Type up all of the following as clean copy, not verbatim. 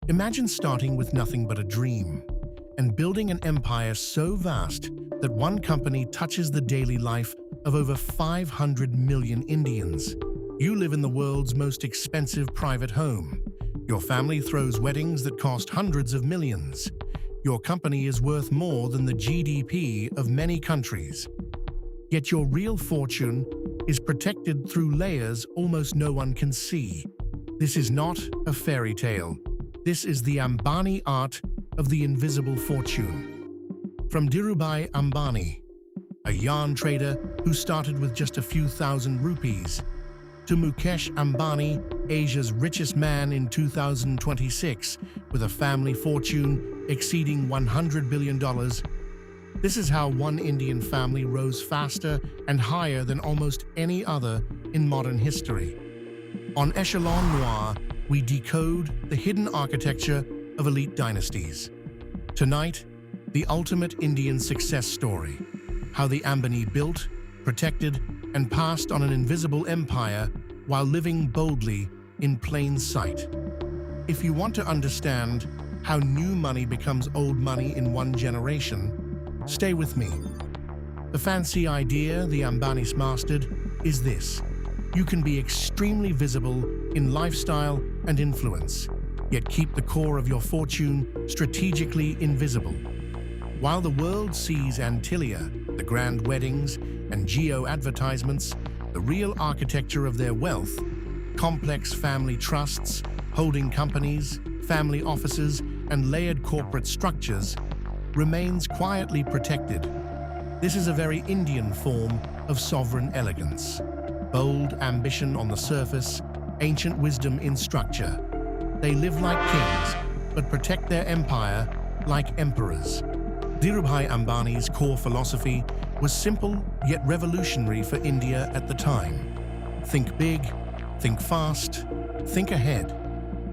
Imagine starting with nothing but a dream and building an empire so vast that one company touches the daily life of over 500 million Indians. You live in the world's most expensive private home. Your family throws weddings that cost hundreds of millions. Your company is worth more than the GDP of many countries. Yet your real fortune is protected through layers almost no one can see. This is not a fairy tale. This is the Ambani art of the invisible fortune. From Dhirubhai Ambani, a yarn trader who started with just a few thousand rupees, to Mukesh Ambani, Asia's richest man in 2026, with a family fortune exceeding $100 billion. This is how one Indian family rose faster and higher than almost any other in modern history. On Echelon Noir, we decode the hidden architecture of elite dynasties. Tonight, the ultimate Indian success story, how the Ambani built, protected, and passed on an invisible empire while living boldly in plain sight. If you want to understand how new money becomes old money in one generation, stay with me. The fancy idea the Ambanis mastered is this: you can be extremely visible in lifestyle and influence, yet keep the core of your fortune strategically invisible. While the world sees Antilia, the grand weddings, and geo-advertisements, the real architecture of their wealth, complex family trusts, holding companies, family offices, and layered corporate structures, remains quietly protected. This is a very Indian form of sovereign elegance. Bold ambition on the surface, ancient wisdom in structure. They live like kings, but protect their empire like emperors. Dhirubhai Ambani's core philosophy was simple yet revolutionary for India at the time. Think big, think fast, think ahead.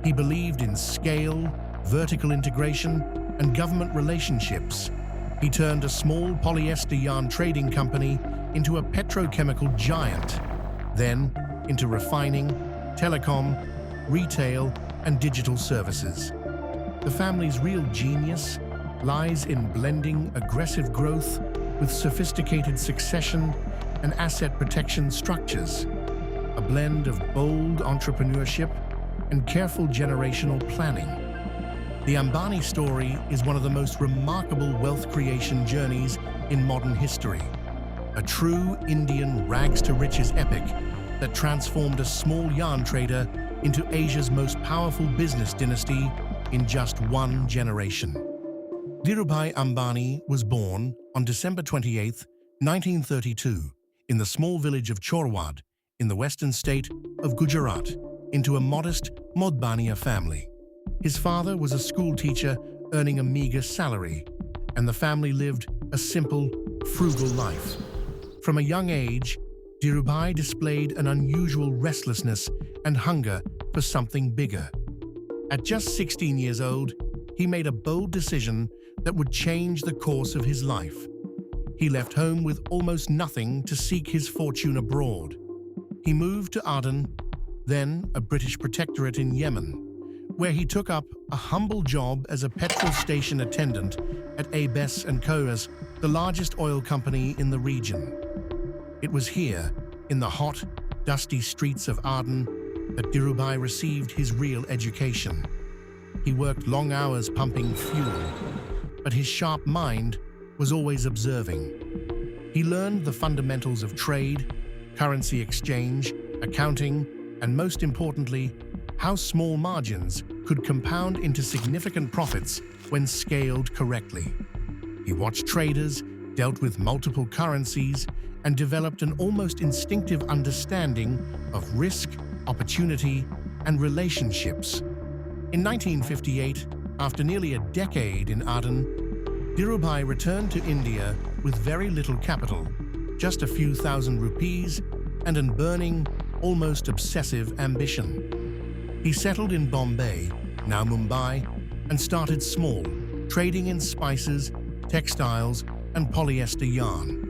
He believed in scale, vertical integration, and government relationships. He turned a small polyester yarn trading company into a petrochemical giant, then into refining, telecom, retail, and digital services. The family's real genius lies in blending aggressive growth with sophisticated succession and asset protection structures, a blend of bold entrepreneurship and careful generational planning. The Ambani story is one of the most remarkable wealth creation journeys in modern history, a true Indian rags-to-riches epic that transformed a small yarn trader into Asia's most powerful business dynasty in just one generation. Dhirubhai Ambani was born on December 28, 1932, in the small village of Chorwad, in the western state of Gujarat, into a modest Modbaniya family. His father was a school teacher earning a meager salary, and the family lived a simple, frugal life. From a young age, Dhirubhai displayed an unusual restlessness and hunger for something bigger. At just 16 years old, he made a bold decision that would change the course of his life. He left home with almost nothing to seek his fortune abroad. He moved to Aden, then a British protectorate in Yemen, where he took up a humble job as a petrol station attendant at Abes & Co.'s, the largest oil company in the region. It was here, in the hot, dusty streets of Aden, that Dhirubhai received his real education. He worked long hours pumping fuel, but his sharp mind was always observing. He learned the fundamentals of trade, currency exchange, accounting, and most importantly, how small margins could compound into significant profits when scaled correctly. He watched traders, dealt with multiple currencies, and developed an almost instinctive understanding of risk, opportunity, and relationships. In 1958, after nearly a decade in Aden, Dhirubhai returned to India with very little capital, just a few thousand rupees, and a burning, almost obsessive ambition. He settled in Bombay, now Mumbai, and started small, trading in spices, textiles, and polyester yarn.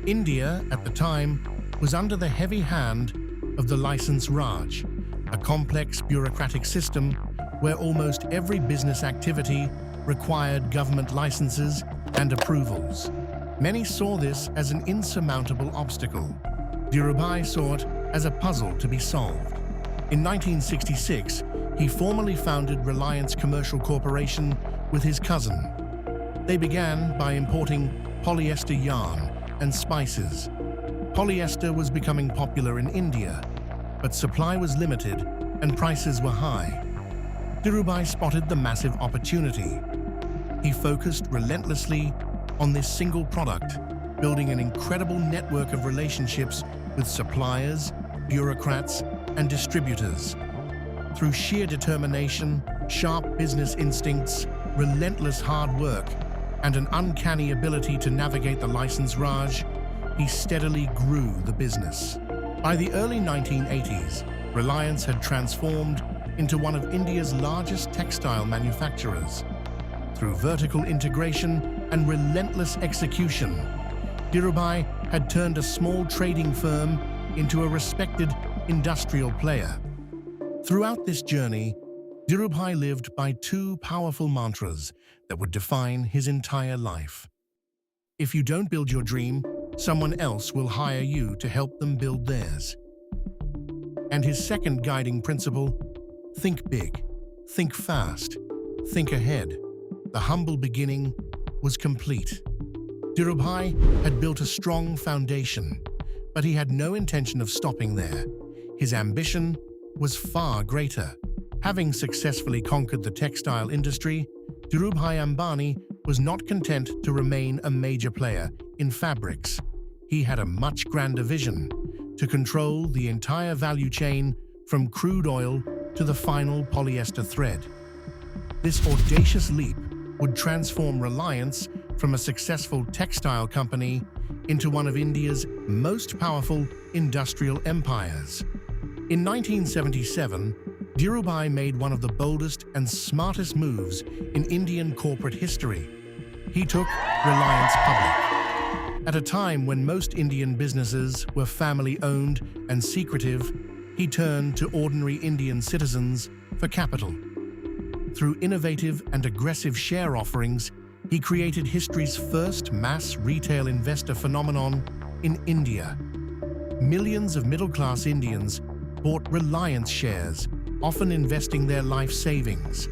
India, at the time, was under the heavy hand of the License Raj, a complex bureaucratic system where almost every business activity required government licenses and approvals. Many saw this as an insurmountable obstacle. Dhirubhai saw it as a puzzle to be solved. In 1966, he formally founded Reliance Commercial Corporation with his cousin. They began by importing polyester yarn and spices. Polyester was becoming popular in India, but supply was limited and prices were high. Dhirubhai spotted the massive opportunity. He focused relentlessly on this single product, building an incredible network of relationships with suppliers, bureaucrats, and distributors. Through sheer determination, sharp business instincts, relentless hard work, and an uncanny ability to navigate the license raj, he steadily grew the business. By the early 1980s, Reliance had transformed into one of India's largest textile manufacturers. Through vertical integration and relentless execution, Dhirubhai had turned a small trading firm into a respected industrial player. Throughout this journey, Dhirubhai lived by two powerful mantras that would define his entire life. If you don't build your dream, someone else will hire you to help them build theirs. And his second guiding principle: think big, think fast, think ahead. The humble beginning was complete. Dhirubhai had built a strong foundation, but he had no intention of stopping there. His ambition was far greater. Having successfully conquered the textile industry, Dhirubhai Ambani was not content to remain a major player in fabrics. He had a much grander vision: to control the entire value chain from crude oil to the final polyester thread. This audacious leap would transform Reliance from a successful textile company into one of India's most powerful industrial empires. In 1977, Dhirubhai made one of the boldest and smartest moves in Indian corporate history. He took Reliance public. At a time when most Indian businesses were family-owned and secretive, he turned to ordinary Indian citizens for capital. Through innovative and aggressive share offerings, he created history's first mass retail investor phenomenon in India. Millions of middle-class Indians bought Reliance shares, often investing their life savings.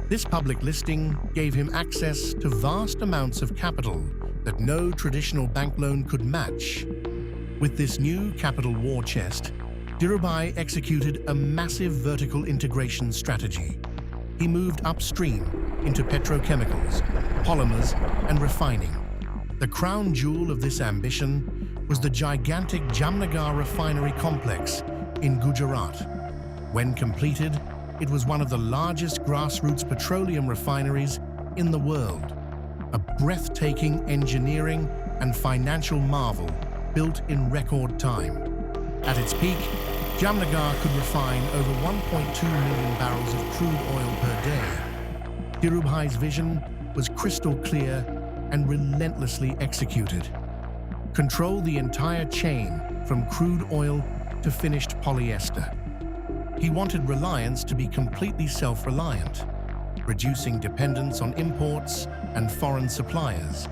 This public listing gave him access to vast amounts of capital that no traditional bank loan could match. With this new capital war chest, Dhirubhai executed a massive vertical integration strategy. He moved upstream into petrochemicals, polymers, and refining. The crown jewel of this ambition was the gigantic Jamnagar refinery complex in Gujarat. When completed, it was one of the largest grassroots petroleum refineries in the world. A breathtaking engineering and financial marvel built in record time. At its peak, Jamnagar could refine over 1.2 million barrels of crude oil per day. Dhirubhai's vision was crystal clear and relentlessly executed. Control the entire chain from crude oil to finished polyester. He wanted Reliance to be completely self-reliant, reducing dependence on imports and foreign suppliers.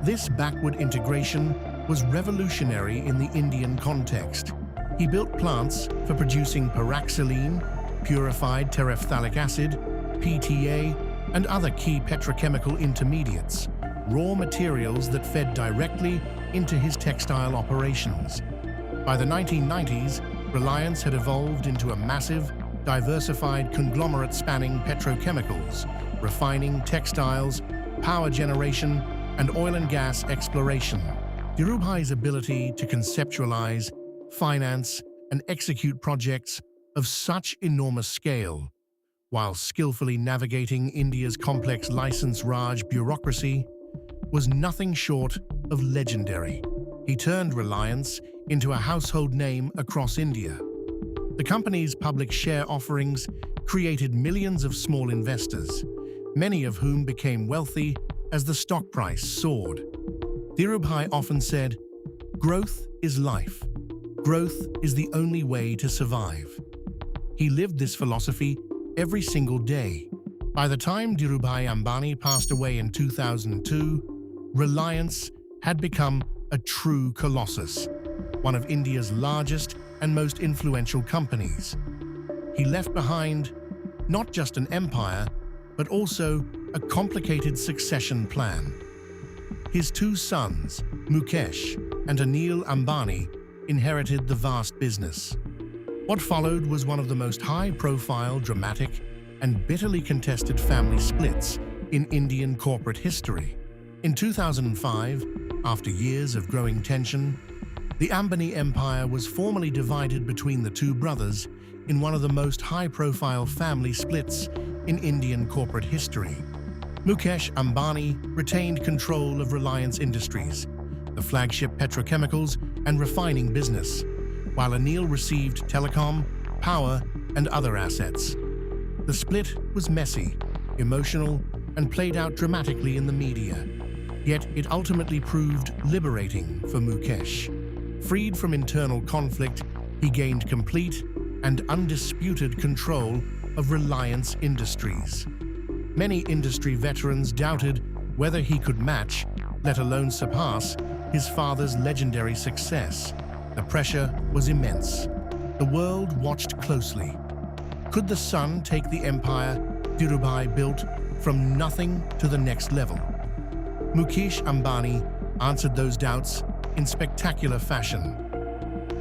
This backward integration was revolutionary in the Indian context. He built plants for producing paraxylene, purified terephthalic acid, PTA, and other key petrochemical intermediates, raw materials that fed directly into his textile operations. By the 1990s, Reliance had evolved into a massive, diversified conglomerate spanning petrochemicals, refining, textiles, power generation, and oil and gas exploration. Dhirubhai's ability to conceptualize, finance, and execute projects of such enormous scale, while skillfully navigating India's complex license Raj bureaucracy, was nothing short of legendary. He turned Reliance into a household name across India. The company's public share offerings created millions of small investors, many of whom became wealthy as the stock price soared. Dhirubhai often said, "Growth is life. Growth is the only way to survive." He lived this philosophy every single day. By the time Dhirubhai Ambani passed away in 2002, Reliance had become a true colossus, one of India's largest and most influential companies. He left behind not just an empire, but also a complicated succession plan. His two sons, Mukesh and Anil Ambani, inherited the vast business. What followed was one of the most high-profile, dramatic, and bitterly contested family splits in Indian corporate history. In 2005, after years of growing tension, the Ambani empire was formally divided between the two brothers in one of the most high-profile family splits in Indian corporate history. Mukesh Ambani retained control of Reliance Industries, the flagship petrochemicals and refining business, while Anil received telecom, power, and other assets. The split was messy, emotional, and played out dramatically in the media. Yet it ultimately proved liberating for Mukesh. Freed from internal conflict, he gained complete and undisputed control of Reliance Industries. Many industry veterans doubted whether he could match, let alone surpass, his father's legendary success. The pressure was immense. The world watched closely. Could the son take the empire Dhirubhai built from nothing to the next level? Mukesh Ambani answered those doubts in spectacular fashion.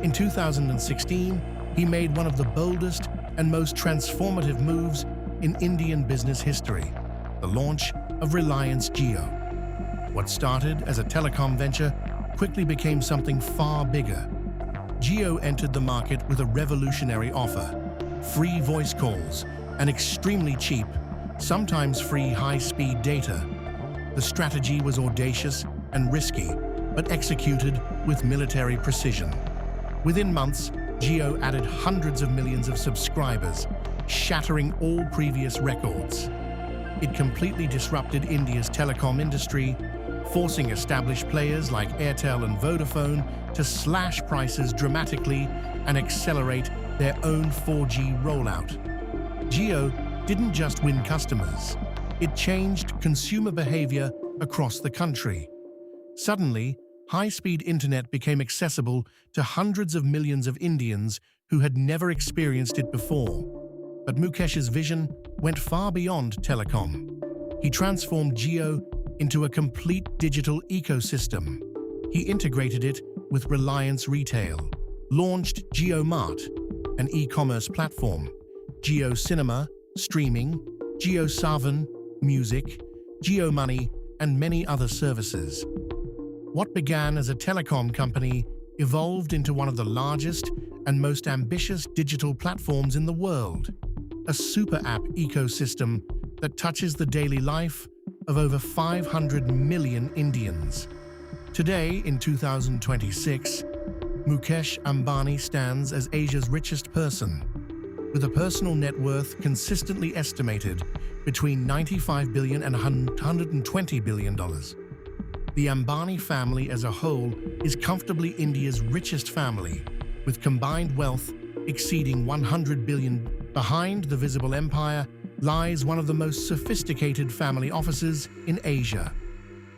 In 2016, he made one of the boldest and most transformative moves in Indian business history, the launch of Reliance Jio. What started as a telecom venture quickly became something far bigger. Jio entered the market with a revolutionary offer: free voice calls and extremely cheap, sometimes free high-speed data. The strategy was audacious and risky, but executed with military precision. Within months, Jio added hundreds of millions of subscribers, shattering all previous records. It completely disrupted India's telecom industry, forcing established players like Airtel and Vodafone to slash prices dramatically and accelerate their own 4G rollout. Jio didn't just win customers, it changed consumer behavior across the country. Suddenly, high-speed internet became accessible to hundreds of millions of Indians who had never experienced it before. But Mukesh's vision went far beyond telecom. He transformed Jio into a complete digital ecosystem. He integrated it with Reliance Retail, launched Jio Mart, an e-commerce platform, Jio Cinema, streaming, Jio Savan, music, Jio Money, and many other services. What began as a telecom company evolved into one of the largest and most ambitious digital platforms in the world, a super app ecosystem that touches the daily life of over 500 million Indians. Today, in 2026, Mukesh Ambani stands as Asia's richest person, with a personal net worth consistently estimated between $95 billion and $120 billion. The Ambani family as a whole is comfortably India's richest family, with combined wealth exceeding $100 billion. Behind the visible empire lies one of the most sophisticated family offices in Asia.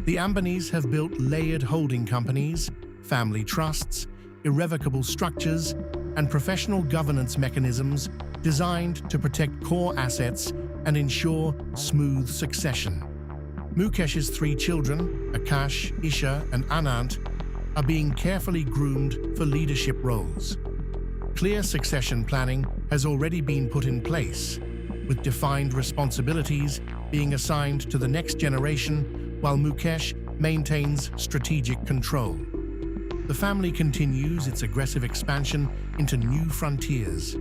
The Ambanis have built layered holding companies, family trusts, irrevocable structures, and professional governance mechanisms designed to protect core assets and ensure smooth succession. Mukesh's three children, Akash, Isha, and Anant, are being carefully groomed for leadership roles. Clear succession planning has already been put in place, with defined responsibilities being assigned to the next generation while Mukesh maintains strategic control. The family continues its aggressive expansion into new frontiers: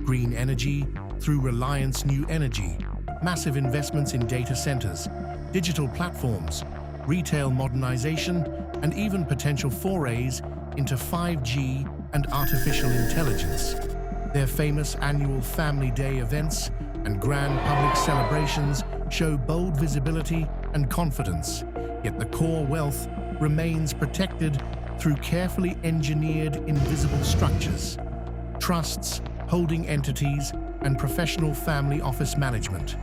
green energy through Reliance New Energy, massive investments in data centers, digital platforms, retail modernization, and even potential forays into 5G and artificial intelligence. Their famous annual Family Day events and grand public celebrations show bold visibility and confidence, yet the core wealth remains protected through carefully engineered invisible structures: trusts, holding entities, and professional family office management.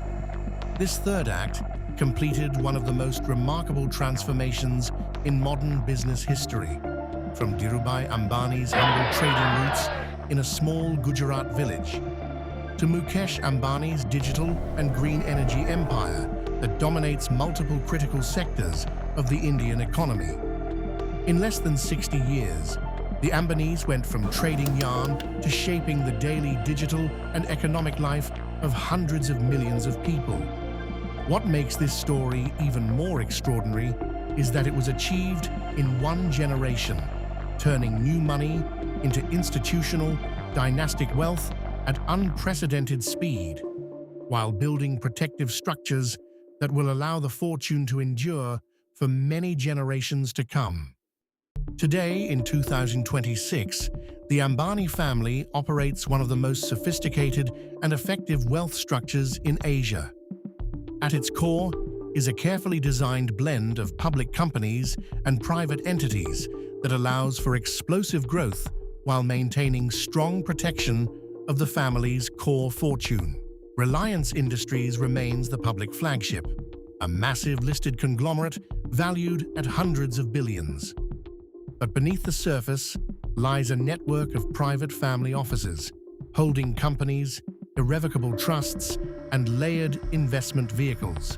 This third act completed one of the most remarkable transformations in modern business history, from Dhirubhai Ambani's humble trading roots in a small Gujarat village to Mukesh Ambani's digital and green energy empire that dominates multiple critical sectors of the Indian economy. In less than 60 years, the Ambanis went from trading yarn to shaping the daily digital and economic life of hundreds of millions of people. What makes this story even more extraordinary is that it was achieved in one generation, turning new money into institutional, dynastic wealth at unprecedented speed, while building protective structures that will allow the fortune to endure for many generations to come. Today, in 2026, the Ambani family operates one of the most sophisticated and effective wealth structures in Asia. At its core is a carefully designed blend of public companies and private entities that allows for explosive growth while maintaining strong protection of the family's core fortune. Reliance Industries remains the public flagship, a massive listed conglomerate valued at hundreds of billions. But beneath the surface lies a network of private family offices, holding companies, irrevocable trusts, and layered investment vehicles.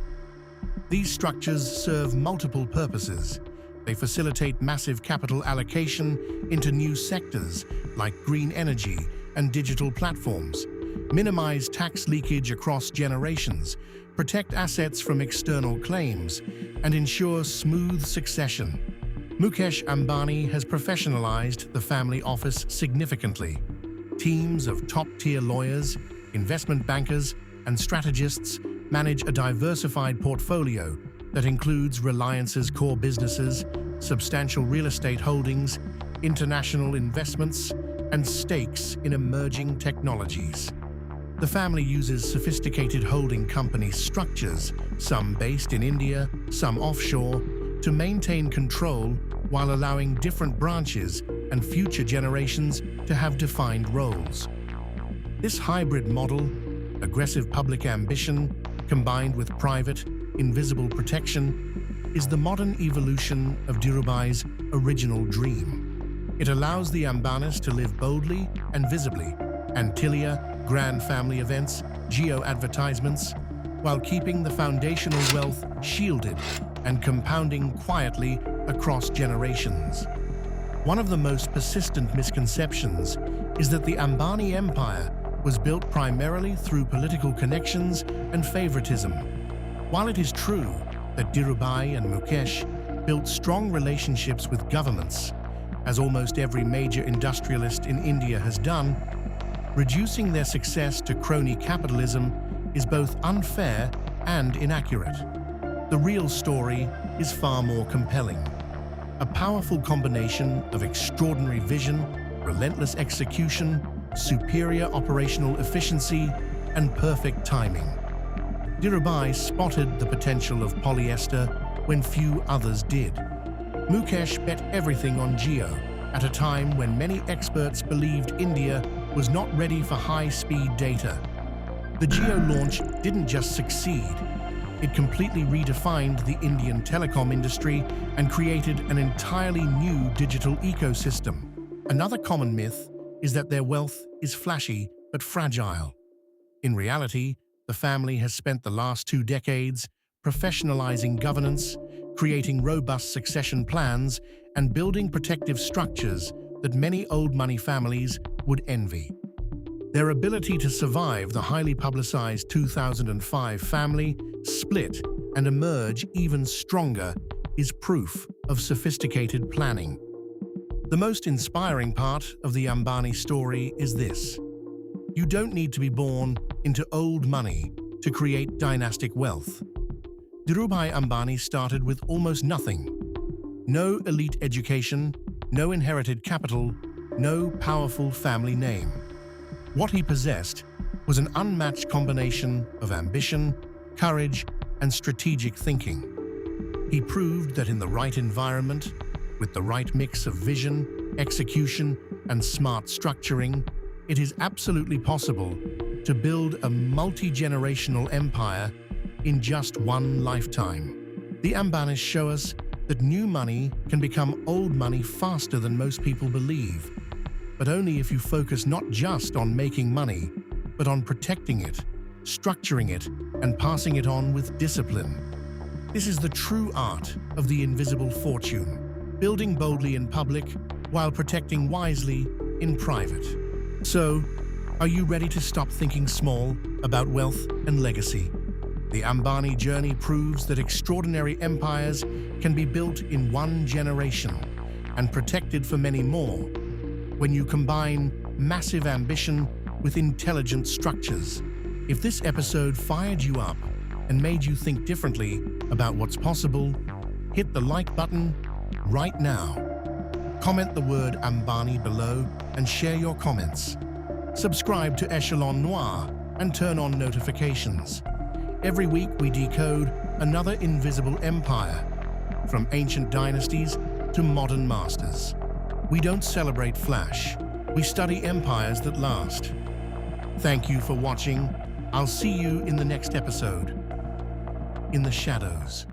These structures serve multiple purposes. They facilitate massive capital allocation into new sectors like green energy and digital platforms, minimize tax leakage across generations, protect assets from external claims, and ensure smooth succession. Mukesh Ambani has professionalized the family office significantly. Teams of top-tier lawyers, investment bankers, and strategists manage a diversified portfolio that includes Reliance's core businesses, substantial real estate holdings, international investments, and stakes in emerging technologies. The family uses sophisticated holding company structures, some based in India, some offshore, to maintain control while allowing different branches and future generations to have defined roles. This hybrid model, aggressive public ambition combined with private, invisible protection, is the modern evolution of Dhirubhai's original dream. It allows the Ambanis to live boldly and visibly, Antilia, grand family events, geo-advertisements, while keeping the foundational wealth shielded and compounding quietly across generations. One of the most persistent misconceptions is that the Ambani empire was built primarily through political connections and favoritism. While it is true that Dhirubhai and Mukesh built strong relationships with governments, as almost every major industrialist in India has done, reducing their success to crony capitalism is both unfair and inaccurate. The real story is far more compelling. A powerful combination of extraordinary vision, relentless execution, superior operational efficiency, and perfect timing. Dhirubhai spotted the potential of polyester when few others did. Mukesh bet everything on Geo at a time when many experts believed India was not ready for high-speed data. The Geo launch didn't just succeed. It completely redefined the Indian telecom industry and created an entirely new digital ecosystem. Another common myth is that their wealth is flashy but fragile. In reality, the family has spent the last 2 decades professionalizing governance, creating robust succession plans, and building protective structures that many old money families would envy. Their ability to survive the highly publicized 2005 family split and emerge even stronger is proof of sophisticated planning. The most inspiring part of the Ambani story is this: you don't need to be born into old money to create dynastic wealth. Dhirubhai Ambani started with almost nothing. No elite education, no inherited capital, no powerful family name. What he possessed was an unmatched combination of ambition, courage, and strategic thinking. He proved that in the right environment, with the right mix of vision, execution, and smart structuring, it is absolutely possible to build a multi-generational empire in just one lifetime. The Ambanis show us that new money can become old money faster than most people believe, but only if you focus not just on making money, but on protecting it, structuring it, and passing it on with discipline. This is the true art of the invisible fortune, building boldly in public while protecting wisely in private. So, are you ready to stop thinking small about wealth and legacy? The Ambani journey proves that extraordinary empires can be built in one generation and protected for many more when you combine massive ambition with intelligent structures. If this episode fired you up and made you think differently about what's possible, hit the like button right now. Comment the word Ambani below and share your comments. Subscribe to Echelon Noir and turn on notifications. Every week we decode another invisible empire, from ancient dynasties to modern masters. We don't celebrate flash, we study empires that last. Thank you for watching. I'll see you in the next episode. In the shadows.